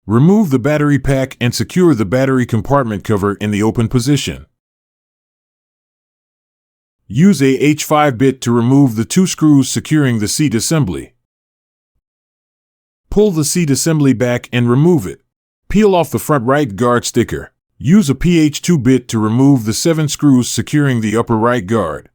Remove the battery pack and secure the battery compartment cover in the open position. Use a H5 bit to remove the 2 screws securing the seat assembly. Pull the seat assembly back and remove it. Peel off the front right guard sticker. Use a PH2 bit to remove the 7 screws securing the upper right guard.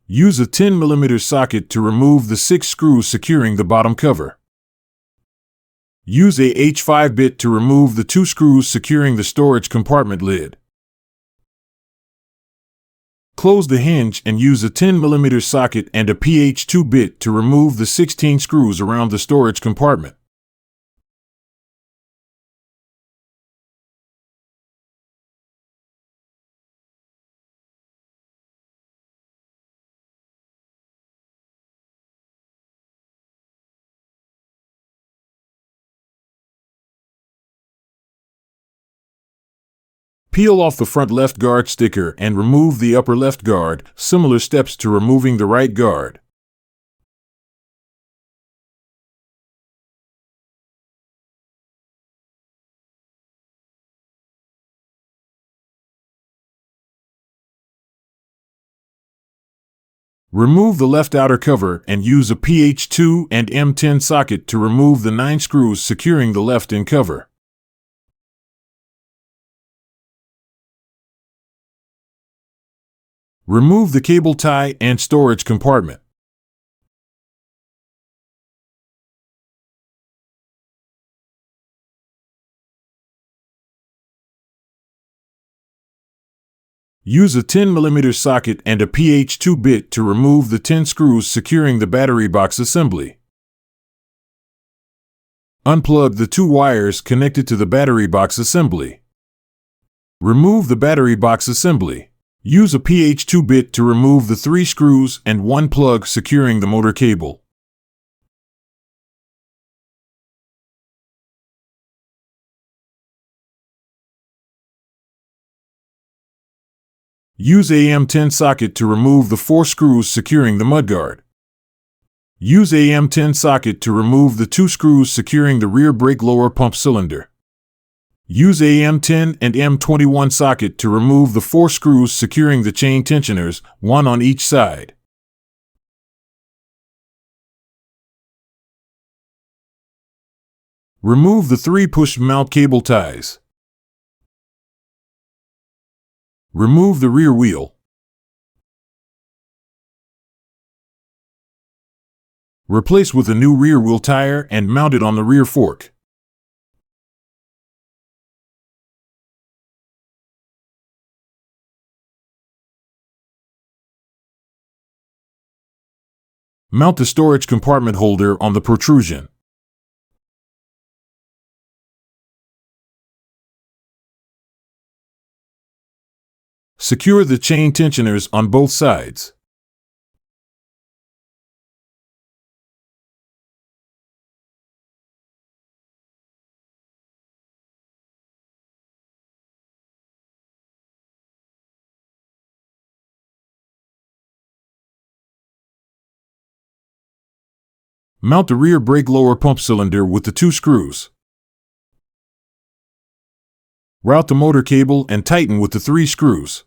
Use a 10mm socket to remove the 6 screws securing the bottom cover. Use a H5 bit to remove the 2 screws securing the storage compartment lid. Close the hinge and use a 10mm socket and a PH2 bit to remove the 16 screws around the storage compartment. Peel off the front left guard sticker and remove the upper left guard, similar steps to removing the right guard. Remove the left outer cover and use a PH2 and M10 socket to remove the 9 screws securing the left in cover. Remove the cable tie and storage compartment. Use a 10mm socket and a PH2 bit to remove the 10 screws securing the battery box assembly. Unplug the 2 wires connected to the battery box assembly. Remove the battery box assembly. Use a PH2 bit to remove the 3 screws and 1 plug securing the motor cable. Use a M10 socket to remove the 4 screws securing the mudguard. Use a M10 socket to remove the 2 screws securing the rear brake lower pump cylinder. Use a M10 and M21 socket to remove the 4 screws securing the chain tensioners, 1 on each side. Remove the 3 push mount cable ties. Remove the rear wheel. Replace with a new rear wheel tire and mount it on the rear fork. Mount the storage compartment holder on the protrusion. Secure the chain tensioners on both sides. Mount the rear brake lower pump cylinder with the 2 screws. Route the motor cable and tighten with the 3 screws.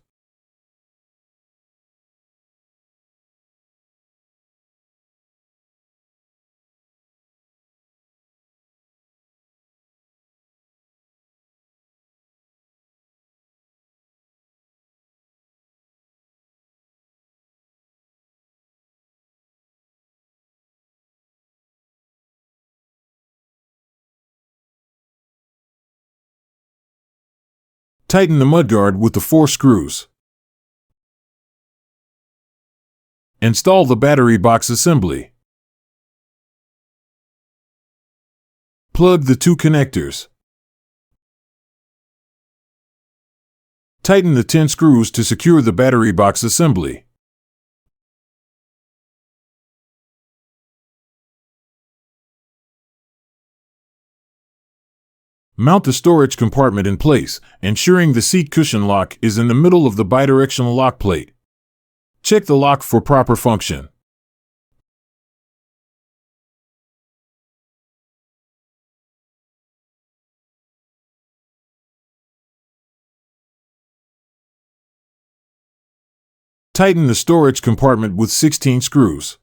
Tighten the mudguard with the 4 screws. Install the battery box assembly. Plug the 2 connectors. Tighten the 10 screws to secure the battery box assembly. Mount the storage compartment in place, ensuring the seat cushion lock is in the middle of the bidirectional lock plate. Check the lock for proper function. Tighten the storage compartment with 16 screws.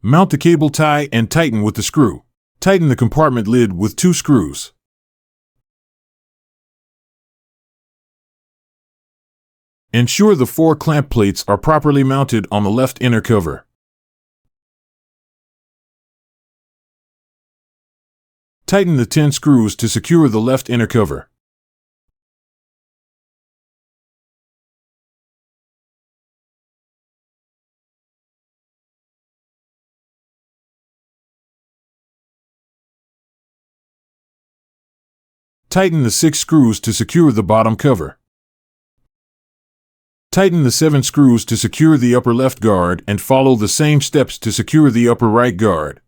Mount the cable tie and tighten with the screw. Tighten the compartment lid with 2 screws. Ensure the 4 clamp plates are properly mounted on the left inner cover. Tighten the 10 screws to secure the left inner cover. Tighten the 6 screws to secure the bottom cover. Tighten the 7 screws to secure the upper left guard and follow the same steps to secure the upper right guard.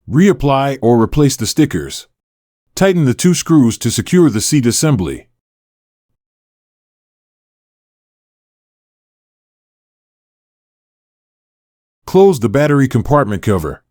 Reapply or replace the stickers. Tighten the 2 screws to secure the seat assembly. Close the battery compartment cover.